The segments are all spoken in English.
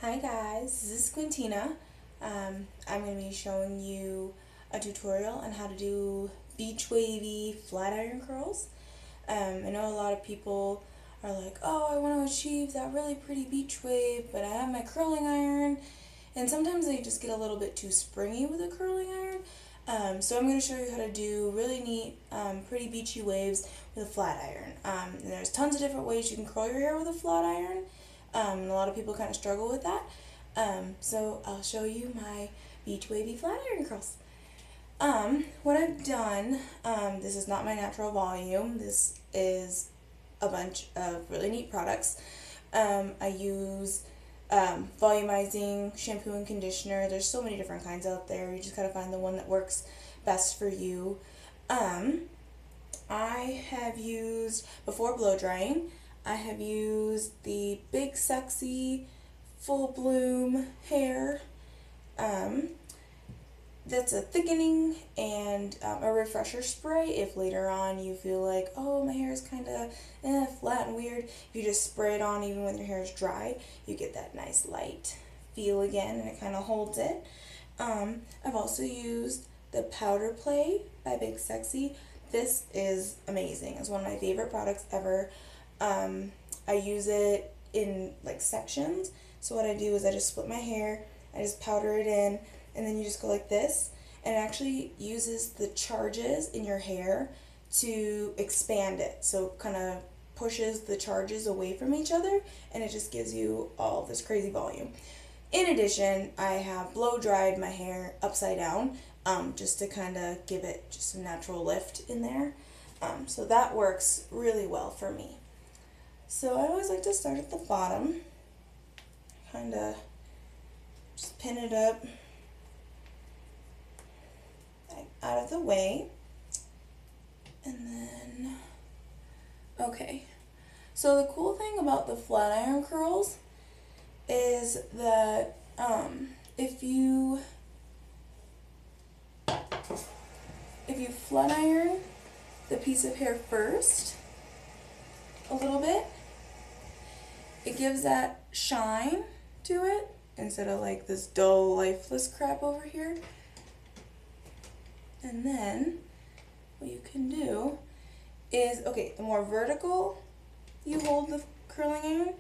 Hi guys, this is Quintina. I'm going to be showing you a tutorial on how to do beach wavy flat iron curls. I know a lot of people are like, oh, I want to achieve that really pretty beach wave, but I have my curling iron, and sometimes they just get a little bit too springy with a curling iron. So I'm going to show you how to do really neat, pretty beachy waves with a flat iron. And there's tons of different ways you can curl your hair with a flat iron. And a lot of people kind of struggle with that. So I'll show you my beach wavy flat iron curls. What I've done, this is not my natural volume. This is a bunch of really neat products. I use volumizing shampoo and conditioner. There's so many different kinds out there. You just gotta find the one that works best for you. I have used, before blow drying, I have used the Big Sexy Full Bloom Hair. That's a thickening and a refresher spray if later on you feel like, oh, my hair is kind of flat and weird. If you just spray it on even when your hair is dry, you get that nice light feel again, and it kind of holds it. I've also used the Powder Play by Big Sexy. This is amazing. It's one of my favorite products ever. I use it in like sections. So what I do is I just split my hair, I just powder it in, and then you just go like this, and it actually uses the charges in your hair to expand it. So it kind of pushes the charges away from each other, and it just gives you all this crazy volume. In addition, I have blow dried my hair upside down, just to kind of give it just a natural lift in there. So that works really well for me. So I always like to start at the bottom, kind of just pin it up out of the way, and then, okay. So the cool thing about the flat iron curls is that if you flat iron the piece of hair first a little bit, it gives that shine to it instead of like this dull, lifeless crap over here. And then what you can do is, okay, the more vertical you hold the curling iron,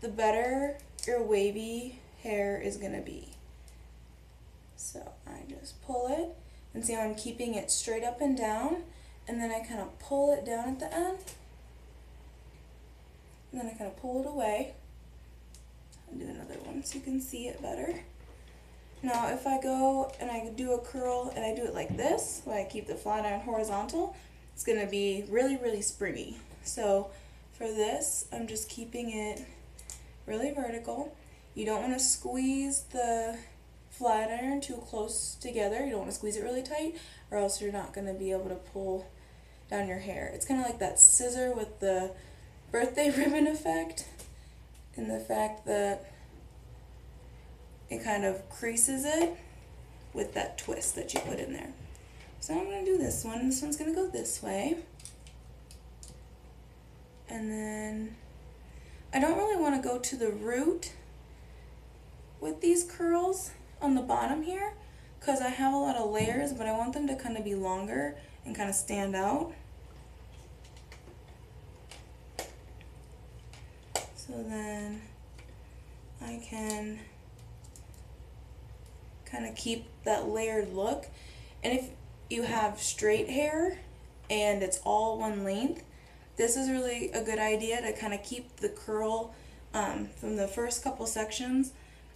the better your wavy hair is going to be. So I just pull it, and see how I'm keeping it straight up and down, and then I kind of pull it down at the end, and then I kind of pull it away. I'll do another one so you can see it better. Now if I go and I do a curl and I do it like this, where I keep the flat iron horizontal, it's going to be really, really springy. So for this, I'm just keeping it really vertical. You don't want to squeeze the flat iron too close together. You don't want to squeeze it really tight, or else you're not going to be able to pull down your hair. It's kind of like that scissor with the birthday ribbon effect, in the fact that it kind of creases it with that twist that you put in there. So I'm going to do this one. This one's going to go this way. And then I don't really want to go to the root with these curls on the bottom here, because I have a lot of layers, but I want them to kind of be longer and kind of stand out. So then I can kind of keep that layered look. And if you have straight hair and it's all one length, this is really a good idea to kind of keep the curl from the first couple sections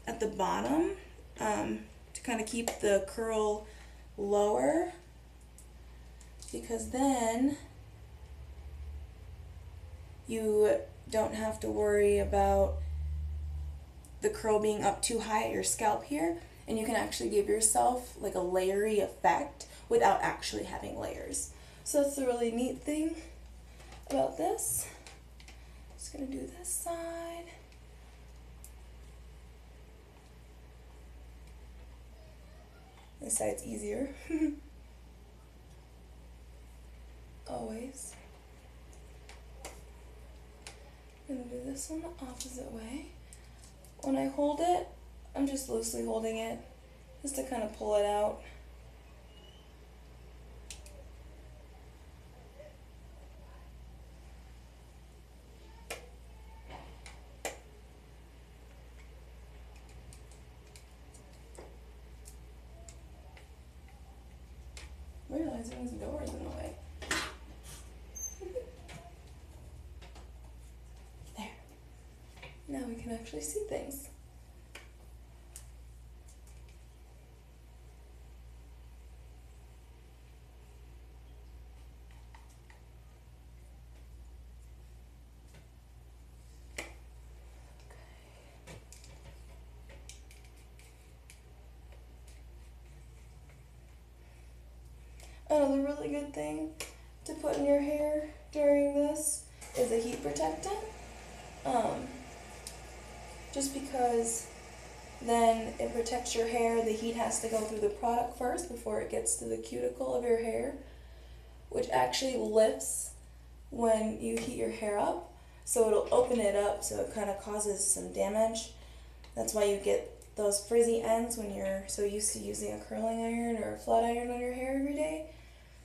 at the bottom, to kind of keep the curl lower, because then you don't have to worry about the curl being up too high at your scalp here, and you can actually give yourself like a layery effect without actually having layers. So that's a really neat thing about this. Just gonna do this side. This side's easier. Always. I'm gonna do this one the opposite way. When I hold it, I'm just loosely holding it just to kind of pull it out. Realizing this door is in the way. There. Now we can actually see things. Another really good thing to put in your hair during this is a heat protectant. Just because then it protects your hair. The heat has to go through the product first before it gets to the cuticle of your hair, which actually lifts when you heat your hair up. So it'll open it up, so it kind of causes some damage. That's why you get those frizzy ends when you're so used to using a curling iron or a flat iron on your hair every day.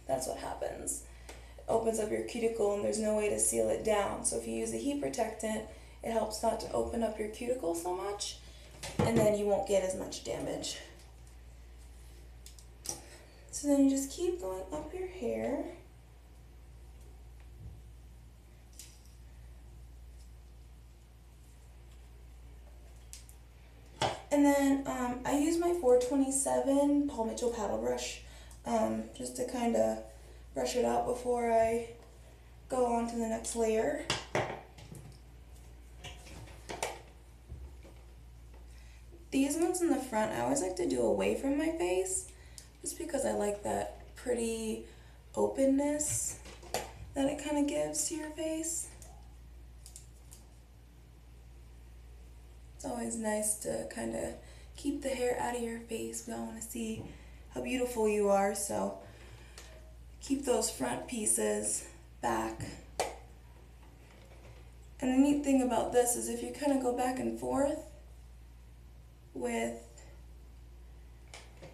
That's what happens. It opens up your cuticle and there's no way to seal it down. So if you use a heat protectant, it helps not to open up your cuticle so much, and then you won't get as much damage. So then you just keep going up your hair. And then I use my 427 Paul Mitchell paddle brush just to kind of brush it out before I go on to the next layer. These ones in the front, I always like to do away from my face, just because I like that pretty openness that it kind of gives to your face. It's always nice to kind of keep the hair out of your face. We all want to see how beautiful you are, so keep those front pieces back. And the neat thing about this is if you kind of go back and forth with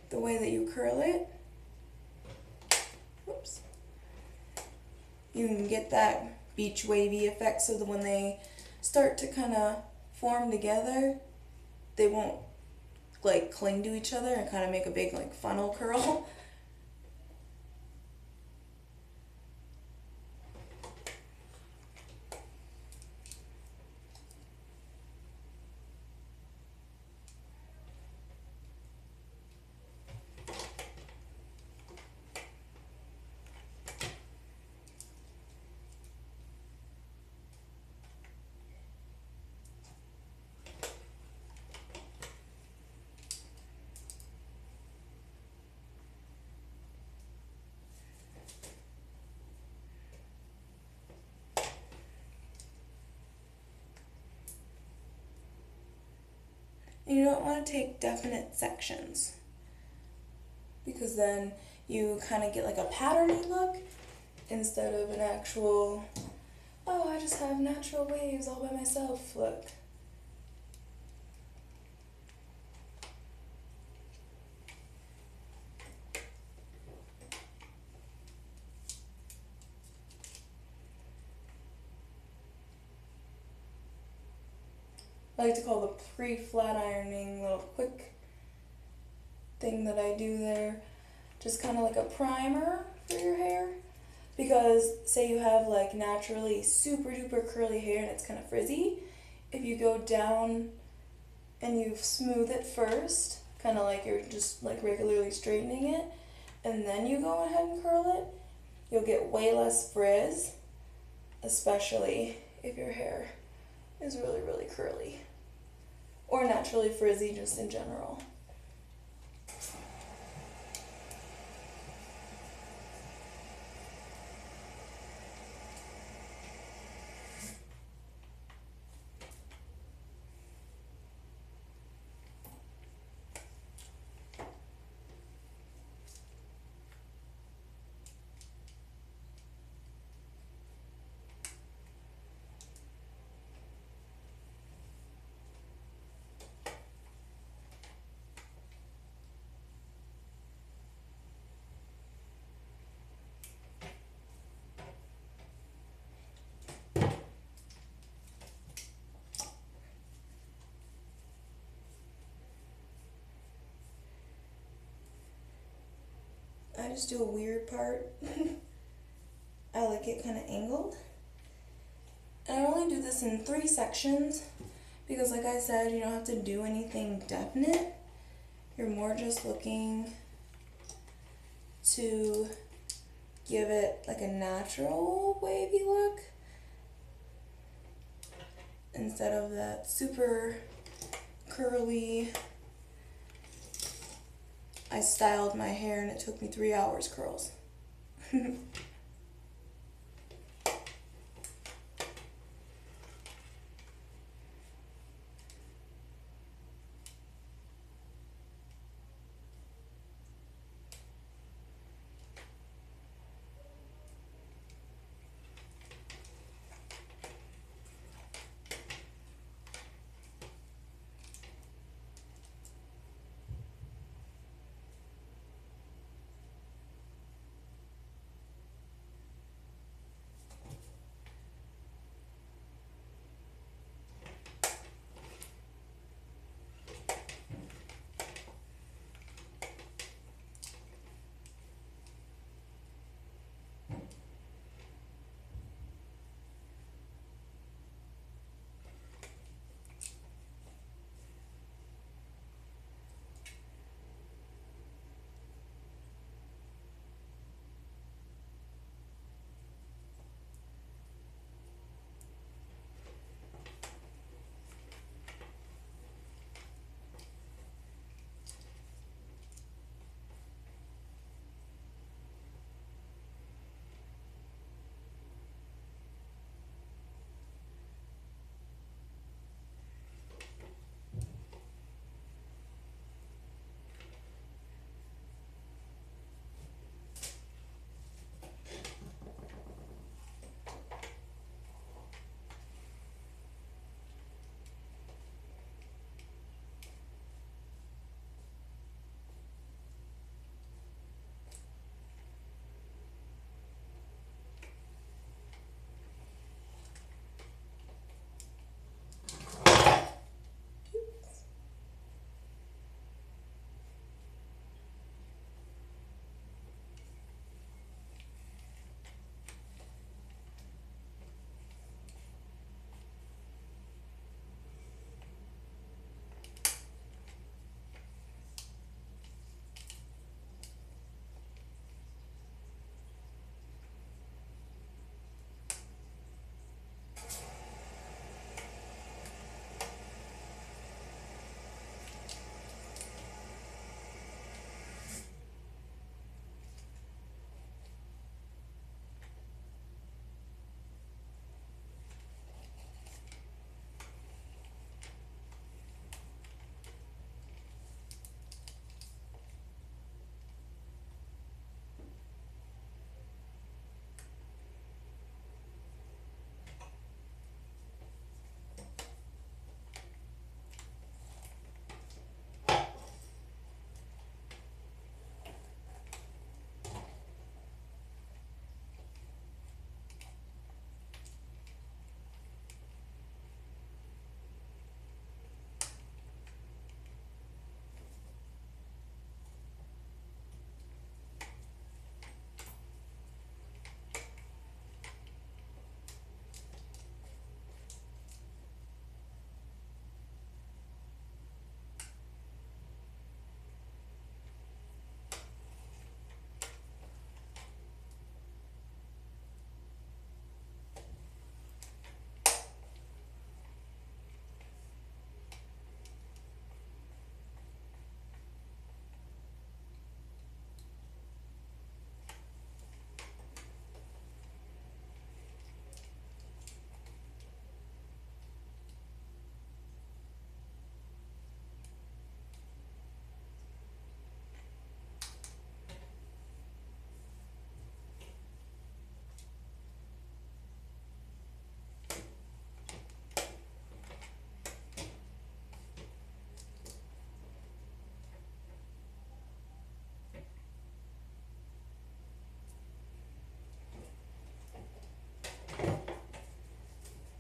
the way that you curl it, whoops, you can get that beach wavy effect, so that when they start to kind of form together, they won't like cling to each other and kind of make a big like funnel curl. You don't want to take definite sections, because then you kind of get like a patterny look instead of an actual, oh, I just have natural waves all by myself look. I like to call the pre-flat ironing little quick thing that I do there just kind of like a primer for your hair. Because say you have like naturally super duper curly hair and it's kind of frizzy, if you go down and you smooth it first, kind of like you're just like regularly straightening it, and then you go ahead and curl it, you'll get way less frizz, especially if your hair is really, really curly. Or naturally frizzy just in general. just do a weird part. I like it kind of angled. And I only do this in 3 sections because, like I said, you don't have to do anything definite. You're more just looking to give it like a natural wavy look instead of that super curly. I styled my hair and it took me 3 hours curls.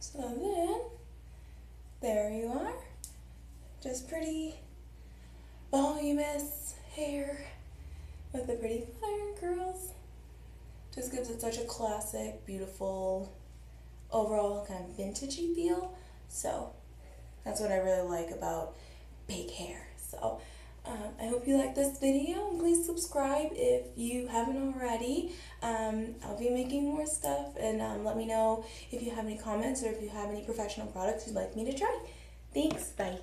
So then, there you are. Just pretty voluminous hair. with the pretty iron curls. Just gives it such a classic, beautiful, overall kind of vintagey feel. So that's what I really like about big hair. So I hope you like this video, and please subscribe if you haven't already. I'll be making more stuff, and let me know if you have any comments or if you have any professional products you'd like me to try. Thanks, bye.